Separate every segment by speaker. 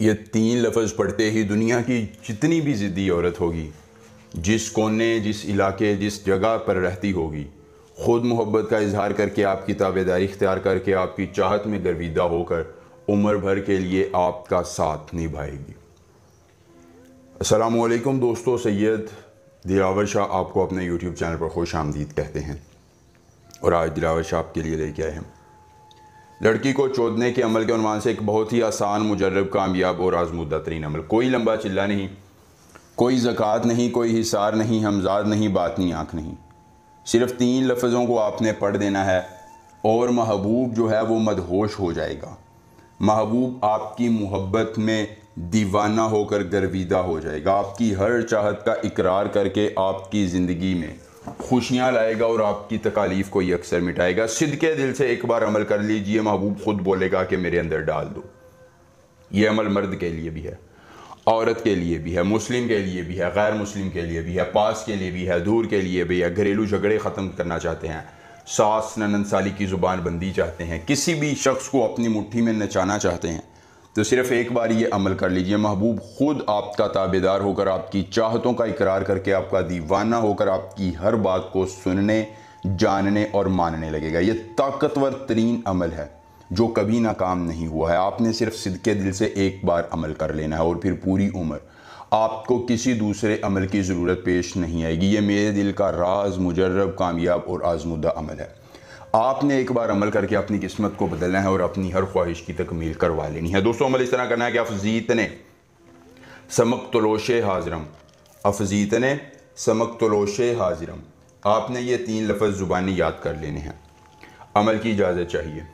Speaker 1: ये तीन लफ्ज़ पढ़ते ही दुनिया की जितनी भी ज़िद्दी औरत होगी, जिस कोने, जिस इलाके, जिस जगह पर रहती होगी, ख़ुद मोहब्बत का इजहार करके, आपकी ताबेदारी इख्तियार करके, आपकी चाहत में गर्विदा होकर उम्र भर के लिए आपका साथ निभाएगी। अस्सलामु अलैकुम दोस्तों, सैयद दिलावर शाह आपको अपने यूट्यूब चैनल पर खुश आमदीद कहते हैं। और आज दिलावर शाह आपके लिए लेके आए हैं लड़की को चोदने के अमल के उन्वान से एक बहुत ही आसान, मुजर्रब, कामयाब और आजमूदा तरीन अमल। कोई लंबा चिल्ला नहीं, कोई ज़कात नहीं, कोई हिसार नहीं, हमजाद नहीं, बातनी आँख नहीं। सिर्फ तीन लफ्ज़ों को आपने पढ़ देना है और महबूब जो है वो मदहोश हो जाएगा। महबूब आपकी मोहब्बत में दीवाना होकर गर्विदा हो जाएगा, आपकी हर चाहत का इकरार करके आपकी ज़िंदगी में खुशियाँ लाएगा और आपकी तकालीफ को अक्सर मिटाएगा। सिद्के दिल से एक बार अमल कर लीजिए, महबूब खुद बोलेगा कि मेरे अंदर डाल दो। ये अमल मर्द के लिए भी है, औरत के लिए भी है, मुस्लिम के लिए भी है, गैर मुस्लिम के लिए भी है, पास के लिए भी है, दूर के लिए भी है। घरेलू झगड़े ख़त्म करना चाहते हैं, सास ननद साली की ज़ुबान बंदी चाहते हैं, किसी भी शख्स को अपनी मुट्ठी में नचाना चाहते हैं, तो सिर्फ़ एक बार ये अमल कर लीजिए। महबूब खुद आपका ताबेदार होकर, आपकी चाहतों का इकरार करके, आपका दीवाना होकर आपकी हर बात को सुनने, जानने और मानने लगेगा। ये ताकतवर तरीन अमल है जो कभी नाकाम नहीं हुआ है। आपने सिर्फ सिद्के दिल से एक बार अमल कर लेना है और फिर पूरी उम्र आपको किसी दूसरे अमल की ज़रूरत पेश नहीं आएगी। ये मेरे दिल का राज, मुजर्रब, कामयाब और आजमूदा अमल है। आपने एक बार अमल करके अपनी किस्मत को बदलना है और अपनी हर ख्वाहिश की तकमील करवा लेनी है। दोस्तों, अमल इस तरह करना है कि अफजीत ने समक तलोशे हाजिरम, अफजीत ने समक तलोशे हाजिरम, आपने ये तीन लफ्ज़ ज़ुबानी याद कर लेने हैं। अमल की इजाज़त चाहिए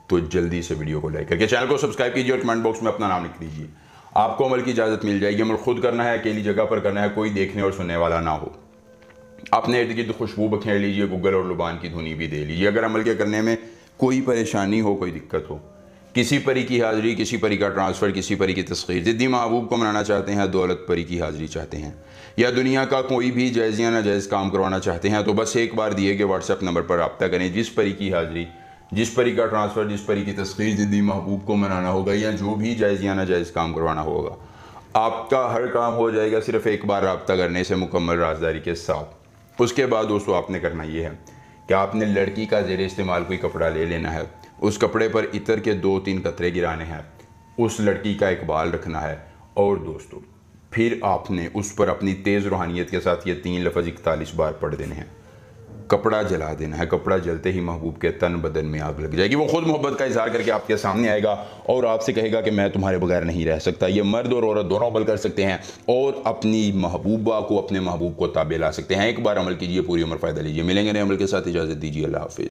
Speaker 1: तो जल्दी से वीडियो को लाइक करके चैनल को सब्सक्राइब कीजिए और कमेंट बॉक्स में अपना नाम लिख दीजिए। आपको अमल की इजाज़त मिल जाएगी। अमल खुद करना है, अकेली जगह पर करना है, कोई देखने और सुनने वाला ना हो। अपने इर्द गिर्द खुशबू बखेर लीजिए, गूगल और लुबान की धुनी भी दे लीजिए। अगर अमल के करने में कोई परेशानी हो, कोई दिक्कत हो, किसी परी की हाज़िरी, किसी परी का ट्रांसफ़र, किसी परी की तस्खीर, ज़िद्दी महबूब को मनाना चाहते हैं, दौलत परी की हाज़िरी चाहते हैं, या दुनिया का कोई भी जायज़ या नाजायज़ काम करवाना चाहते हैं, तो बस एक बार दिए गए व्हाट्सएप नंबर पर रब्ता करें। जिस परी की हाज़िरी, जिस परी का ट्रांसफ़र, जिस परी की तस्खीर ज़िद्दी महबूब को मनाना होगा, या जो भी जायज़ या नाजायज़ काम करवाना होगा, आपका हर काम हो जाएगा सिर्फ़ एक बार रब्ता करने से, मुकम्मल राज़दारी के साथ। उसके बाद दोस्तों आपने करना ये है कि आपने लड़की का ज़ेरे इस्तेमाल कोई कपड़ा ले लेना है, उस कपड़े पर इतर के 2-3 कतरे गिराने हैं, उस लड़की का इकबाल रखना है, और दोस्तों फिर आपने उस पर अपनी तेज़ रूहानियत के साथ ये तीन लफ्ज़ 41 बार पढ़ देने हैं। कपड़ा जला देना है। कपड़ा जलते ही महबूब के तन बदन में आग लग जाएगी। वो खुद मोहब्बत का इजहार करके आपके सामने आएगा और आपसे कहेगा कि मैं तुम्हारे बगैर नहीं रह सकता। ये मर्द और औरत दोनों अमल कर सकते हैं और अपनी महबूबा को, अपने महबूब को ताबे ला सकते हैं। एक बार अमल कीजिए, पूरी उम्र फ़ायदा लीजिए। मिलेंगे नए अमल के साथ, इजाज़त दीजिए। अल्लाह हाफ़िज़।